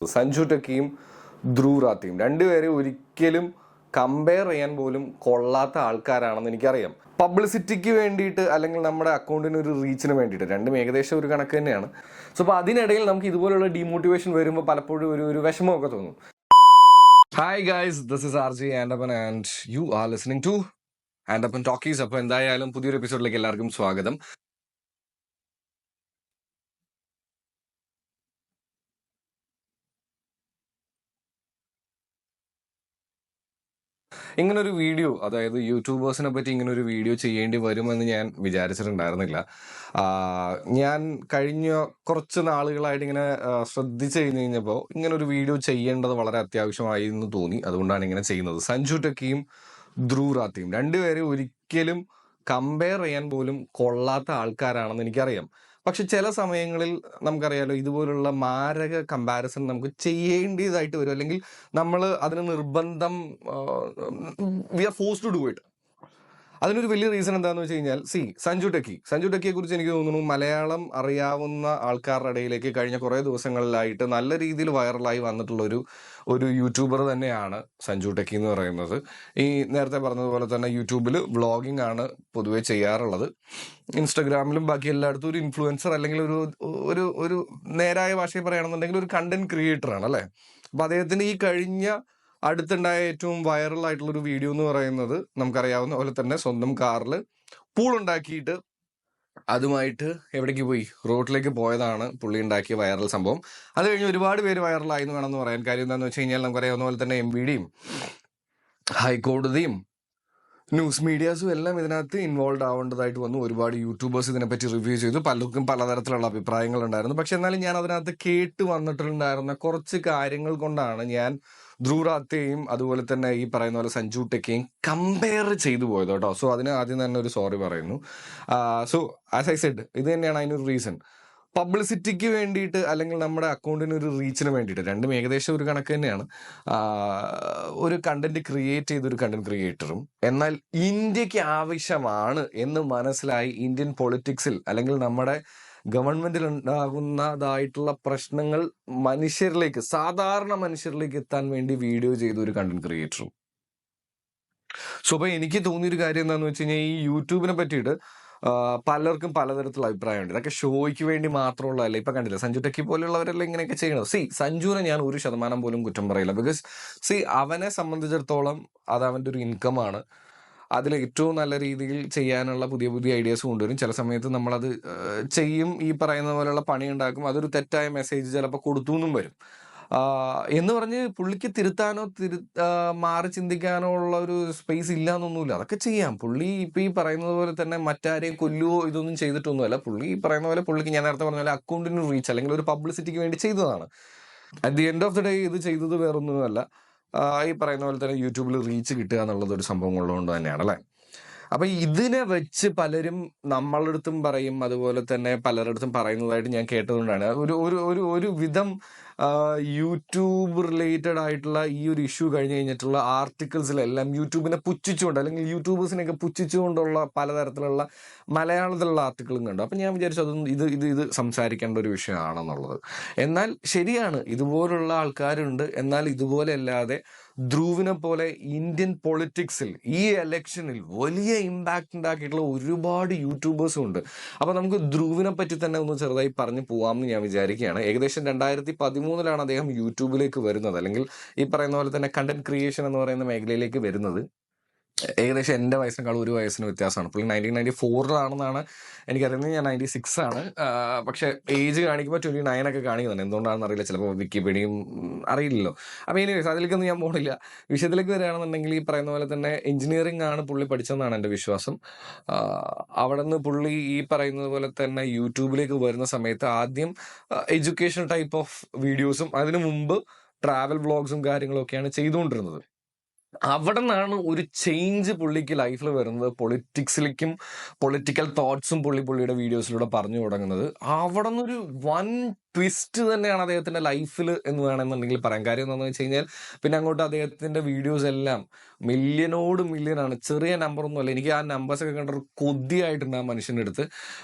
സഞ്ജു ടെക്കിയും ധ്രുവ് റാത്തിയും രണ്ടുപേരെ ഒരിക്കലും കമ്പയർ ചെയ്യാൻ പോലും കൊള്ളാത്ത ആൾക്കാരാണെന്ന് എനിക്കറിയാം. പബ്ലിസിറ്റിക്ക് വേണ്ടിയിട്ട് അല്ലെങ്കിൽ നമ്മുടെ അക്കൗണ്ടിന് ഒരു റീച്ചിന് വേണ്ടിയിട്ട് രണ്ടും ഏകദേശം ഒരു കണക്ക് തന്നെയാണ്. സോ അപ്പോൾ അതിനിടയിൽ നമുക്ക് ഇതുപോലുള്ള ഡീമോട്ടിവേഷൻ വരുമ്പോൾ പലപ്പോഴും ഒരു വിഷമമൊക്കെ തോന്നും. Hi guys, this is R G Andappan and you are listening to Andappan talkies. അപ്പോൾ എന്തായാലും പുതിയൊരു എപ്പിസോഡിലേക്ക് എല്ലാവർക്കും സ്വാഗതം. ഇങ്ങനൊരു വീഡിയോ, അതായത് യൂട്യൂബേഴ്സിനെ പറ്റി ഇങ്ങനൊരു വീഡിയോ ചെയ്യേണ്ടി വരുമെന്ന് ഞാൻ വിചാരിച്ചിട്ടുണ്ടായിരുന്നില്ല. ഞാൻ കഴിഞ്ഞ കുറച്ച് നാളുകളായിട്ട് ഇങ്ങനെ ശ്രദ്ധിച്ചു കഴിഞ്ഞപ്പോൾ ഇങ്ങനൊരു വീഡിയോ ചെയ്യേണ്ടത് വളരെ അത്യാവശ്യമായി എന്ന് തോന്നി. അതുകൊണ്ടാണ് ഇങ്ങനെ ചെയ്യുന്നത്. സഞ്ജു ടെക്കിയും ധ്രുവ് റാത്തിയും രണ്ടുപേരെ ഒരിക്കലും കമ്പയർ ചെയ്യാൻ പോലും കൊള്ളാത്ത ആൾക്കാരാണെന്ന് എനിക്കറിയാം. പക്ഷെ ചില സമയങ്ങളിൽ നമുക്കറിയാലോ, ഇതുപോലുള്ള മാരക കമ്പാരിസൺ നമുക്ക് ചെയ്യേണ്ടതായിട്ട് വരും, അല്ലെങ്കിൽ നമ്മൾ അതിന് നിർബന്ധം, we are forced to do it. അതിനൊരു വലിയ റീസൺ എന്താണെന്ന് വെച്ച് കഴിഞ്ഞാൽ, സഞ്ജു ടെക്കിയെ കുറിച്ച് എനിക്ക് തോന്നുന്നു മലയാളം അറിയാവുന്ന ആൾക്കാരുടെ ഇടയിലേക്ക് കഴിഞ്ഞ കുറേ ദിവസങ്ങളിലായിട്ട് നല്ല രീതിയിൽ വൈറലായി വന്നിട്ടുള്ള ഒരു യൂട്യൂബർ തന്നെയാണ് സഞ്ജു ടെക്കി എന്ന് പറയുന്നത്. ഈ നേരത്തെ പറഞ്ഞതുപോലെ തന്നെ യൂട്യൂബിൽ വ്ളോഗിംഗ് ആണ് പൊതുവെ ചെയ്യാറുള്ളത്. ഇൻസ്റ്റഗ്രാമിലും ബാക്കി എല്ലായിടത്തും ഒരു ഇൻഫ്ലുവൻസർ അല്ലെങ്കിൽ ഒരു നേരായ ഭാഷയിൽ പറയുകയാണെന്നുണ്ടെങ്കിൽ ഒരു കണ്ടന്റ് ക്രിയേറ്റർ ആണ് അല്ലേ. അപ്പം അദ്ദേഹത്തിന് ഈ കഴിഞ്ഞ അടുത്തുണ്ടായ ഏറ്റവും വൈറൽ ആയിട്ടുള്ള ഒരു വീഡിയോ എന്ന് പറയുന്നത് നമുക്കറിയാവുന്ന പോലെ തന്നെ സ്വന്തം കാറിൽ പൂൾ ഉണ്ടാക്കിയിട്ട് അതുമായിട്ട് എവിടേക്ക് പോയി, റോഡിലേക്ക് പോയതാണ് പുള്ളി ഉണ്ടാക്കിയ വൈറൽ സംഭവം. അത് കഴിഞ്ഞ് ഒരുപാട് പേര് വൈറലായി എന്ന് വേണമെന്ന് പറയാൻ. കാര്യം എന്താണെന്ന് വെച്ച് കഴിഞ്ഞാൽ നമുക്കറിയാവുന്ന പോലെ തന്നെ MVDയും ഹൈക്കോടതിയും ന്യൂസ് മീഡിയാസും എല്ലാം ഇതിനകത്ത് ഇൻവോൾവ് ആവേണ്ടതായിട്ട് വന്നു. ഒരുപാട് യൂട്യൂബേഴ്സ് ഇതിനെപ്പറ്റി റിവ്യൂ ചെയ്തു. പലർക്കും പലതരത്തിലുള്ള അഭിപ്രായങ്ങൾ ഉണ്ടായിരുന്നു. പക്ഷെ എന്നാലും ഞാൻ അതിനകത്ത് കേട്ട് വന്നിട്ടുണ്ടായിരുന്ന കുറച്ച് കാര്യങ്ങൾ കൊണ്ടാണ് ഞാൻ ധ്രുവ് റാത്തിയെയും അതുപോലെ തന്നെ ഈ പറയുന്ന പോലെ സഞ്ജു ടെക്കിയെയും കമ്പയർ ചെയ്തു പോയത് കേട്ടോ. സോ അതിന് ആദ്യം തന്നെ ഒരു സോറി പറയുന്നു. സോ ആസ് ഐ സെഡ്, ഇത് തന്നെയാണ് അതിനൊരു റീസൺ. പബ്ലിസിറ്റിക്ക് വേണ്ടിയിട്ട് അല്ലെങ്കിൽ നമ്മുടെ അക്കൗണ്ടിന് ഒരു റീച്ചിന് വേണ്ടിയിട്ട് രണ്ടും ഏകദേശം ഒരു കണക്ക് തന്നെയാണ്. ഒരു കണ്ടന്റ് ക്രിയേറ്റ് ചെയ്തൊരു കണ്ടന്റ് ക്രിയേറ്ററും, എന്നാൽ ഇന്ത്യക്ക് ആവശ്യമാണ് എന്ന് മനസ്സിലായി ഇന്ത്യൻ പൊളിറ്റിക്സിൽ അല്ലെങ്കിൽ നമ്മുടെ ഗവൺമെന്റിൽ ഉണ്ടാകുന്നതായിട്ടുള്ള പ്രശ്നങ്ങൾ സാധാരണ മനുഷ്യരിലേക്ക് എത്താൻ വേണ്ടി വീഡിയോ ചെയ്ത ഒരു കണ്ടന്റ് ക്രിയേറ്ററും. സോ അപ്പൊ എനിക്ക് തോന്നിയൊരു കാര്യം എന്താണെന്ന് വെച്ച് കഴിഞ്ഞാൽ, ഈ യൂട്യൂബിനെ പറ്റിയിട്ട് പലർക്കും പലതരത്തിലുള്ള അഭിപ്രായമുണ്ട്. ഇതൊക്കെ ഷോയ്ക്ക് വേണ്ടി മാത്രമുള്ളതല്ല. ഇപ്പൊ കണ്ടില്ല, സഞ്ജു ടെക്കി പോലെയുള്ളവരെല്ലാം ഇങ്ങനെയൊക്കെ ചെയ്യണം. സഞ്ജുവിനെ ഞാൻ 1% പോലും കുറ്റം പറയില്ല. ബിക്കോസ് അവനെ സംബന്ധിച്ചിടത്തോളം അത് അവൻ്റെ ഒരു ഇൻകമാണ്. അതിൽ ഏറ്റവും നല്ല രീതിയിൽ ചെയ്യാനുള്ള പുതിയ പുതിയ ഐഡിയാസ് കൊണ്ടുവരും. ചില സമയത്ത് നമ്മളത് ചെയ്യും, ഈ പറയുന്ന പോലെയുള്ള പണി ഉണ്ടാക്കും. അതൊരു തെറ്റായ മെസ്സേജ് ചിലപ്പോൾ കൊടുത്തു എന്നും വരും. എന്ന് പറഞ്ഞ് പുള്ളിക്ക് തിരുത്താനോ മാറി ചിന്തിക്കാനോ ഉള്ള ഒരു സ്പേസ് ഇല്ല എന്നൊന്നുമില്ല. അതൊക്കെ ചെയ്യാം. പുള്ളി ഇപ്പം ഈ പറയുന്നത് പോലെ തന്നെ മറ്റാരെയും കൊല്ലുവോ ഇതൊന്നും ചെയ്തിട്ടൊന്നുമല്ല. പുള്ളി ഈ പറയുന്ന പോലെ പുള്ളിക്ക് ഞാൻ നേരത്തെ പറഞ്ഞ പോലെ അക്കൗണ്ടിന് റീച്ച് അല്ലെങ്കിൽ ഒരു പബ്ലിസിറ്റിക്ക് വേണ്ടി ചെയ്തതാണ്. At the end of the day ഇത് ചെയ്തത് വേറൊന്നുമല്ല, ഈ പറയുന്ന പോലെ തന്നെ യൂട്യൂബിൽ റീച്ച് കിട്ടുക എന്നുള്ളത് ഒരു സംഭവം ഉള്ളതുകൊണ്ട് തന്നെയാണ് അല്ലേ. അപ്പൊ ഇതിനെ വെച്ച് പലരും നമ്മളുടെ അടുത്തും പറയും, അതുപോലെ തന്നെ പലരിടത്തും പറയുന്നതായിട്ട് ഞാൻ കേട്ടതുകൊണ്ടാണ് ഒരു വിധം യൂട്യൂബ് റിലേറ്റഡ് ആയിട്ടുള്ള ഈ ഒരു ഇഷ്യൂ കഴിഞ്ഞ് കഴിഞ്ഞിട്ടുള്ള ആർട്ടിക്കിൾസിലെല്ലാം യൂട്യൂബിനെ പുച്ഛിച്ചുകൊണ്ട് അല്ലെങ്കിൽ യൂട്യൂബേഴ്സിനെയൊക്കെ പുച്ഛിച്ചുകൊണ്ടുള്ള പലതരത്തിലുള്ള മലയാളത്തിലുള്ള ആർട്ടിക്കിളും കണ്ടു. അപ്പം ഞാൻ വിചാരിച്ചു അതൊന്നും ഇത് സംസാരിക്കേണ്ട ഒരു വിഷയമാണെന്നുള്ളത്. എന്നാൽ ശരിയാണ്, ഇതുപോലുള്ള ആൾക്കാരുണ്ട്. എന്നാൽ ഇതുപോലെ അല്ലാതെ ധ്രുവിനെ പോലെ ഇന്ത്യൻ പൊളിറ്റിക്സിൽ ഈ എലക്ഷനിൽ വലിയ ഇമ്പാക്ട് ഉണ്ടാക്കിയിട്ടുള്ള ഒരുപാട് യൂട്യൂബേഴ്സും ഉണ്ട്. അപ്പൊ നമുക്ക് ധ്രുവിനെ പറ്റി തന്നെ ഒന്ന് ചെറുതായി പറഞ്ഞു പോവാമെന്ന് ഞാൻ വിചാരിക്കുകയാണ്. ഏകദേശം 2013 അദ്ദേഹം യൂട്യൂബിലേക്ക് വരുന്നത്, അല്ലെങ്കിൽ ഈ പറയുന്ന പോലെ തന്നെ കണ്ടന്റ് ക്രിയേഷൻ എന്ന് പറയുന്ന മേഖലയിലേക്ക് വരുന്നത്. ഏകദേശം എൻ്റെ വയസ്സിനേക്കാൾ ഒരു വയസ്സിന് വ്യത്യാസമാണ്. പുള്ളി 1994 എനിക്കറിയുന്നത്. ഞാൻ 96 ആണ്. പക്ഷെ ഏജ് കാണിക്കുമ്പോൾ 29 ഒക്കെ കാണിക്കുന്നുണ്ട്. എന്തുകൊണ്ടാണെന്ന് അറിയില്ല, ചിലപ്പോൾ വിക്കിപീഡിയയും അറിയില്ലല്ലോ. അപ്പോൾ എനിവേസ് അതിലേക്കൊന്നും ഞാൻ പോണില്ല. വിഷയത്തിലേക്ക് വരികയാണെന്നുണ്ടെങ്കിൽ ഈ പറയുന്ന പോലെ തന്നെ എഞ്ചിനീയറിംഗ് ആണ് പുള്ളി പഠിച്ചതെന്നാണ് എൻ്റെ വിശ്വാസം. അവിടെ നിന്ന് പുള്ളി ഈ പറയുന്നത് പോലെ തന്നെ യൂട്യൂബിലേക്ക് വരുന്ന സമയത്ത് ആദ്യം എഡ്യൂക്കേഷൻ ടൈപ്പ് ഓഫ് വീഡിയോസും അതിനു മുമ്പ് ട്രാവൽ വ്ളോഗ്സും കാര്യങ്ങളൊക്കെയാണ് ചെയ്തുകൊണ്ടിരുന്നത്. അവിടെ നിന്നാണ് ഒരു ചേഞ്ച് പുള്ളിക്ക് ലൈഫിൽ വരുന്നത്. പൊളിറ്റിക്സിലേക്കും പൊളിറ്റിക്കൽ തോട്ട്സും പുള്ളിയുടെ വീഡിയോസിലൂടെ പറഞ്ഞു തുടങ്ങുന്നത്. അവിടെ നിന്നൊരു വൻ ട്വിസ്റ്റ് തന്നെയാണ് അദ്ദേഹത്തിന്റെ ലൈഫിൽ എന്ന് വേണമെന്നുണ്ടെങ്കിൽ പറയാം. കാര്യം എന്താണെന്ന് വെച്ച് കഴിഞ്ഞാൽ പിന്നെ അങ്ങോട്ട് അദ്ദേഹത്തിന്റെ വീഡിയോസ് എല്ലാം മില്യനാണ്. ചെറിയ നമ്പറൊന്നുമല്ല. എനിക്ക് ആ നമ്പേഴ്സൊക്കെ കണ്ടൊരു കൊതിയായിട്ടുണ്ട് ആ മനുഷ്യൻ്റെ അടുത്ത്.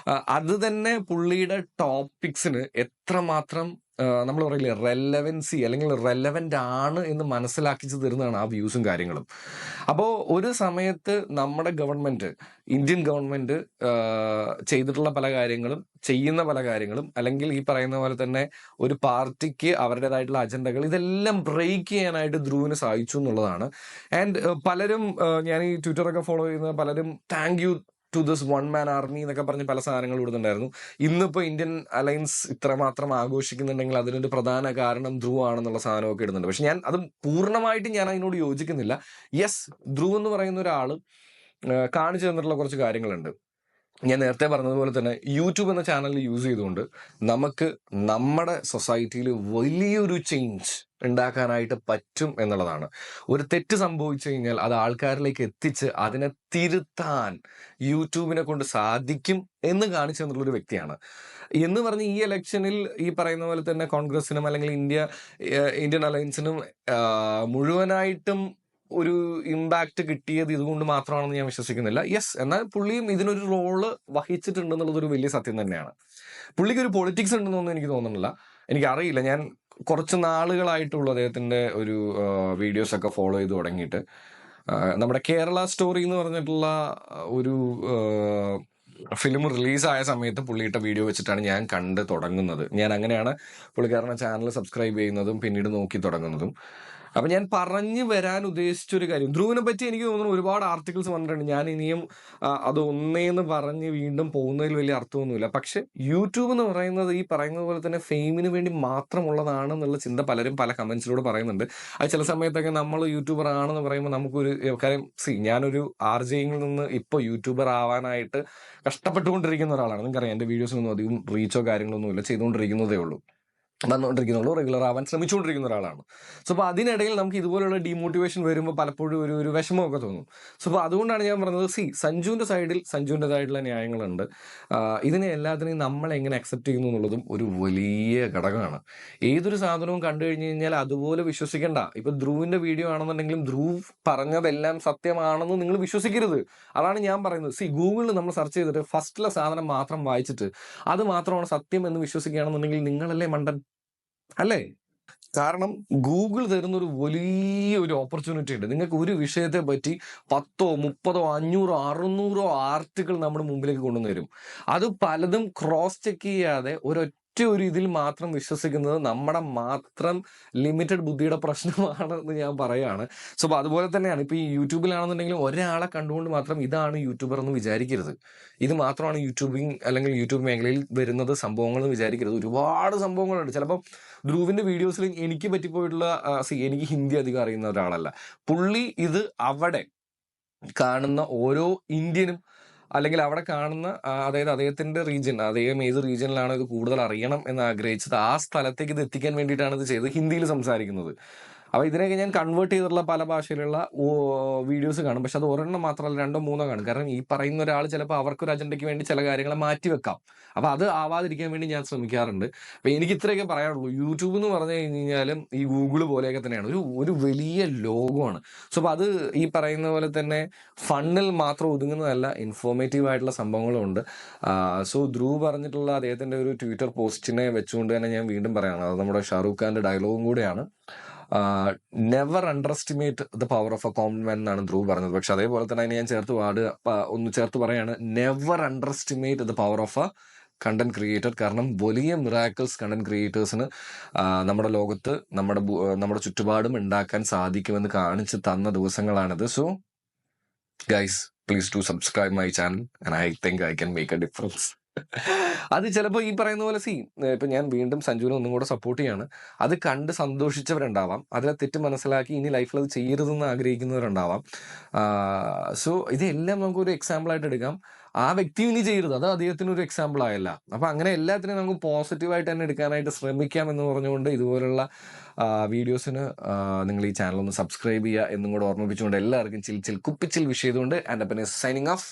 അത് തന്നെ പുള്ളിയുടെ ടോപ്പിക്സിന് എത്രമാത്രം നമ്മൾ പറയില്ലേ റെലവൻസി അല്ലെങ്കിൽ റെലവൻ്റ് ആണ് എന്ന് മനസ്സിലാക്കിച്ച് തരുന്നതാണ് ആ വ്യൂസും കാര്യങ്ങളും. അപ്പോൾ ഒരു സമയത്ത് നമ്മുടെ ഗവൺമെൻറ്, ഇന്ത്യൻ ഗവൺമെൻറ് ചെയ്തിട്ടുള്ള പല കാര്യങ്ങളും, ചെയ്യുന്ന പല കാര്യങ്ങളും, അല്ലെങ്കിൽ ഈ പറയുന്ന പോലെ തന്നെ ഒരു പാർട്ടിക്ക് അവരുടേതായിട്ടുള്ള അജണ്ടകൾ, ഇതെല്ലാം ബ്രേക്ക് ചെയ്യാനായിട്ട് ധ്രുവിന് സാധിച്ചു എന്നുള്ളതാണ്. ആൻഡ് പലരും, ഞാൻ ഈ ട്വിറ്ററൊക്കെ ഫോളോ ചെയ്യുന്ന പലരും thank you to this one man army എന്നൊക്കെ പറഞ്ഞ് പല സാധനങ്ങൾ ഇടുന്നുണ്ടായിരുന്നു. ഇന്നിപ്പോൾ ഇന്ത്യൻ അലയൻസ് ഇത്രമാത്രം ആഘോഷിക്കുന്നുണ്ടെങ്കിൽ അതിനൊരു പ്രധാന കാരണം ധ്രുവ് ആണെന്നുള്ള സാധനമൊക്കെ ഇടുന്നുണ്ട്. പക്ഷെ ഞാൻ അത് പൂർണ്ണമായിട്ടും ഞാൻ അതിനോട് യോജിക്കുന്നില്ല. യെസ്, ധ്രുവ് എന്ന് പറയുന്ന ഒരാൾ കാണിച്ചു തന്നിട്ടുള്ള കുറച്ച് കാര്യങ്ങളുണ്ട്. ഞാൻ നേരത്തെ പറഞ്ഞതുപോലെ തന്നെ യൂട്യൂബ് എന്ന ചാനൽ യൂസ് ചെയ്തുകൊണ്ട് നമുക്ക് നമ്മുടെ സൊസൈറ്റിയിൽ വലിയൊരു ചേഞ്ച് ഉണ്ടാക്കാനായിട്ട് പറ്റും എന്നുള്ളതാണ്. ഒരു തെറ്റ് സംഭവിച്ചു കഴിഞ്ഞാൽ അത് ആൾക്കാരിലേക്ക് എത്തിച്ച് അതിനെ തിരുത്താൻ യൂട്യൂബിനെ കൊണ്ട് സാധിക്കും എന്ന് കാണിച്ചു തന്നിട്ടുള്ളൊരു വ്യക്തിയാണ്. എന്ന് പറഞ്ഞ് ഈ ഇലക്ഷനിൽ ഈ പറയുന്ന പോലെ തന്നെ കോൺഗ്രസിനും അല്ലെങ്കിൽ ഇന്ത്യൻ അലയൻസിനും മുഴുവനായിട്ടും ഒരു ഇമ്പാക്റ്റ് കിട്ടിയത് ഇതുകൊണ്ട് മാത്രമാണെന്ന് ഞാൻ വിശ്വസിക്കുന്നില്ല. യെസ്, എന്നാൽ പുള്ളിയും ഇതിനൊരു റോള് വഹിച്ചിട്ടുണ്ട് എന്നുള്ളതൊരു വലിയ സത്യം തന്നെയാണ്. പുള്ളിക്ക് ഒരു പൊളിറ്റിക്സ് ഉണ്ടെന്നൊന്നും എനിക്ക് തോന്നുന്നില്ല. എനിക്കറിയില്ല, ഞാൻ കുറച്ച് നാളുകളായിട്ടുള്ള അദ്ദേഹത്തിൻ്റെ ഒരു വീഡിയോസൊക്കെ ഫോളോ ചെയ്ത് തുടങ്ങിയിട്ട്. നമ്മുടെ കേരള സ്റ്റോറി എന്ന് പറഞ്ഞിട്ടുള്ള ഒരു ഫിലിം റിലീസായ സമയത്ത് പുള്ളിയിട്ട വീഡിയോ വെച്ചിട്ടാണ് ഞാൻ കണ്ട് തുടങ്ങുന്നത്. ഞാൻ അങ്ങനെയാണ് പുള്ളിക്കാരൻ്റെ ചാനൽ സബ്സ്ക്രൈബ് ചെയ്യുന്നതും പിന്നീട് നോക്കി തുടങ്ങുന്നതും. അപ്പം ഞാൻ പറഞ്ഞു വരാൻ ഉദ്ദേശിച്ചൊരു കാര്യം, ധ്രുവിനെ പറ്റി എനിക്ക് തോന്നുന്നു ഒരുപാട് ആർട്ടിക്കിൾസ് വന്നിട്ടുണ്ട്. ഞാൻ ഇനിയും അത് ഒന്നേന്ന് പറഞ്ഞ് വീണ്ടും പോകുന്നതിൽ വലിയ അർത്ഥമൊന്നുമില്ല. പക്ഷെ യൂട്യൂബ് എന്ന് പറയുന്നത് ഈ പറയുന്നത് പോലെ തന്നെ ഫെയിമിന് വേണ്ടി മാത്രമുള്ളതാണെന്നുള്ള ചിന്ത പലരും പല കമൻസിലൂടെ പറയുന്നുണ്ട്. അത് ചില സമയത്തൊക്കെ നമ്മൾ യൂട്യൂബർ ആണെന്ന് പറയുമ്പോൾ നമുക്കൊരു കാര്യം, ഞാനൊരു RJയിൽ നിന്ന് ഇപ്പോൾ യൂട്യൂബർ ആവാനായിട്ട് കഷ്ടപ്പെട്ടുകൊണ്ടിരിക്കുന്ന ഒരാളാണ്. നിങ്ങൾക്കറിയാം, എൻ്റെ വീഡിയോസിനൊന്നും അധികം റീച്ചോ കാര്യങ്ങളൊന്നും ഇല്ല, ചെയ്തുകൊണ്ടിരിക്കുന്നതേ ഉള്ളൂ, വന്നുകൊണ്ടിരിക്കുന്നുള്ളൂ, റെഗുലർ ആവാൻ ശ്രമിച്ചുകൊണ്ടിരിക്കുന്ന ഒരാളാണ്. സോ അപ്പോൾ അതിനിടയിൽ നമുക്ക് ഇതുപോലുള്ള ഡീമോട്ടിവേഷൻ വരുമ്പോൾ പലപ്പോഴും ഒരു വിഷമമൊക്കെ തോന്നും. സോ അപ്പോൾ അതുകൊണ്ടാണ് ഞാൻ പറഞ്ഞത്, സഞ്ജുവിൻ്റെ സൈഡിൽ സഞ്ജുവിൻ്റെതായിട്ടുള്ള ന്യായങ്ങളുണ്ട്. ഇതിനെ എല്ലാത്തിനെയും നമ്മൾ എങ്ങനെ അക്സെപ്റ്റ് ചെയ്യുന്നു എന്നുള്ളതും ഒരു വലിയ ഘടകമാണ്. ഏതൊരു സാധനവും കണ്ടു കഴിഞ്ഞ് കഴിഞ്ഞാൽ അതുപോലെ വിശ്വസിക്കേണ്ട. ഇപ്പം ധ്രുവിൻ്റെ വീഡിയോ ആണെന്നുണ്ടെങ്കിലും ധ്രുവ് പറഞ്ഞതെല്ലാം സത്യമാണെന്ന് നിങ്ങൾ വിശ്വസിക്കരുത്. അതാണ് ഞാൻ പറയുന്നത്. ഗൂഗിളിൽ നമ്മൾ സെർച്ച് ചെയ്തിട്ട് ഫസ്റ്റിലെ സാധനം മാത്രം വായിച്ചിട്ട് അത് മാത്രമാണ് സത്യം എന്ന് വിശ്വസിക്കുകയാണെന്നുണ്ടെങ്കിൽ നിങ്ങളല്ലേ മണ്ടൻ, അല്ലേ? കാരണം ഗൂഗിൾ തരുന്നൊരു വലിയൊരു ഓപ്പർച്യൂണിറ്റി ഉണ്ട്. നിങ്ങൾക്ക് ഒരു വിഷയത്തെ പറ്റി 10, 30, 500, 600 ആർട്ടിക്കിൾ നമ്മുടെ മുമ്പിലേക്ക് കൊണ്ടുവരും. അത് പലതും ക്രോസ് ചെക്ക് ചെയ്യാതെ ഒരു ഇതിൽ മാത്രം വിശ്വസിക്കുന്നത് നമ്മുടെ മാത്രം ലിമിറ്റഡ് ബുദ്ധിയുടെ പ്രശ്നമാണെന്ന് ഞാൻ പറയുകയാണ്. സോ അപ്പോൾ അതുപോലെ തന്നെയാണ് ഇപ്പോൾ ഈ യൂട്യൂബിലാണെന്നുണ്ടെങ്കിലും ഒരാളെ കണ്ടുകൊണ്ട് മാത്രം ഇതാണ് യൂട്യൂബർ എന്ന് വിചാരിക്കരുത്. ഇത് മാത്രമാണ് യൂട്യൂബിങ് അല്ലെങ്കിൽ യൂട്യൂബ് മേഖലയിൽ വരുന്നത് സംഭവങ്ങൾ എന്ന് വിചാരിക്കരുത്. ഒരുപാട് സംഭവങ്ങളുണ്ട്. ചിലപ്പോൾ ധ്രുവിൻ്റെ വീഡിയോസിൽ എനിക്ക് പറ്റിപ്പോയിട്ടുള്ള എനിക്ക് ഹിന്ദി അധികം അറിയുന്ന ഒരാളല്ല. പുള്ളി ഇത് അവിടെ കാണുന്ന ഓരോ ഇന്ത്യനും അല്ലെങ്കിൽ അവിടെ കാണുന്ന അതായത് അദ്ദേഹത്തിന്റെ റീജിയൻ, അദ്ദേഹം ഏത് റീജിയനിലാണ് ഇത് കൂടുതൽ അറിയണം എന്ന് ആഗ്രഹിച്ചത് ആ സ്ഥലത്തേക്ക് ഇത് എത്തിക്കാൻ വേണ്ടിയിട്ടാണ് ഇത് ചെയ്തത്, ഹിന്ദിയിൽ സംസാരിക്കുന്നത്. അപ്പോൾ ഇതിനൊക്കെ ഞാൻ കൺവേർട്ട് ചെയ്തിട്ടുള്ള പല ഭാഷയിലുള്ള വീഡിയോസ് കാണും. പക്ഷെ അത് ഒരെണ്ണം മാത്രമല്ല, 2, 3 കാണും. കാരണം ഈ പറയുന്ന ഒരാൾ ചിലപ്പോൾ അവർക്കൊരു അജണ്ടയ്ക്ക് വേണ്ടി ചില കാര്യങ്ങളെ മാറ്റി വെക്കാം. അപ്പോൾ അത് ആവാതിരിക്കാൻ വേണ്ടി ഞാൻ ശ്രമിക്കാറുണ്ട്. അപ്പോൾ എനിക്ക് ഇത്രയൊക്കെ പറയാനുള്ളൂ. യൂട്യൂബ് എന്ന് പറഞ്ഞു കഴിഞ്ഞാലും ഈ ഗൂഗിൾ പോലെയൊക്കെ തന്നെയാണ്, ഒരു വലിയ ലോകമാണ്. സോ അപ്പോൾ അത് ഈ പറയുന്ന പോലെ തന്നെ ഫണ്ണിൽ മാത്രം ഒതുങ്ങുന്നതല്ല, ഇൻഫോർമേറ്റീവ് ആയിട്ടുള്ള സംഭവങ്ങളും ഉണ്ട്. സോ ധ്രുവ് പറഞ്ഞിട്ടുള്ള അദ്ദേഹത്തിൻ്റെ ഒരു ട്വിറ്റർ പോസ്റ്റിനെ വെച്ചുകൊണ്ട് തന്നെ ഞാൻ വീണ്ടും പറയാണ്, അത് നമ്മുടെ ഷാറൂഖ് ഖാൻ്റെ ഡയലോഗും കൂടെയാണ്. Never under estimate the power of A common man എന്നാണ് ധ്രുവ് പറഞ്ഞത്. പക്ഷെ അതേപോലെ തന്നെ അതിന് ഞാൻ ചേർത്ത് പറയാണ്, never under estimate the power of A content creator. കാരണം വലിയ മിറാക്കിൾസ് കണ്ടന്റ് ക്രിയേറ്റേഴ്സിന് നമ്മുടെ ലോകത്ത് നമ്മുടെ ചുറ്റുപാടും ഉണ്ടാക്കാൻ സാധിക്കുമെന്ന് കാണിച്ച് തന്ന ദിവസങ്ങളാണിത്. So guys, please do subscribe my channel and I think I can make a difference. അത് ചിലപ്പോൾ ഈ പറയുന്ന പോലെ ഇപ്പം ഞാൻ വീണ്ടും സഞ്ജുവിനെ ഒന്നും കൂടെ സപ്പോർട്ട് ചെയ്യാണ്. അത് കണ്ട് സന്തോഷിച്ചവരുണ്ടാവാം, അതിലെ തെറ്റ് മനസ്സിലാക്കി ഇനി ലൈഫിൽ അത് ചെയ്യരുതെന്ന് ആഗ്രഹിക്കുന്നവരുണ്ടാവാം. സോ ഇതെല്ലാം നമുക്കൊരു എക്സാമ്പിളായിട്ട് എടുക്കാം. ആ വ്യക്തി ഇനി ചെയ്യരുത്, അത് അദ്ദേഹത്തിനൊരു എക്സാമ്പിൾ ആയല്ല. അപ്പം അങ്ങനെ എല്ലാത്തിനും നമുക്ക് പോസിറ്റീവായിട്ട് തന്നെ എടുക്കാനായിട്ട് ശ്രമിക്കാം എന്ന് പറഞ്ഞുകൊണ്ട് ഇതുപോലുള്ള വീഡിയോസിന് നിങ്ങൾ ഈ ചാനൽ ഒന്ന് സബ്സ്ക്രൈബ് ചെയ്യുക എന്നും കൂടെ ഓർമ്മിപ്പിച്ചുകൊണ്ട് എല്ലാവർക്കും ചിൽ കുപ്പിച്ചിൽ വിഷ് ചെയ്തുകൊണ്ട് ആൻഡ് അപ്പൻ സൈനിങ് ഓഫ്.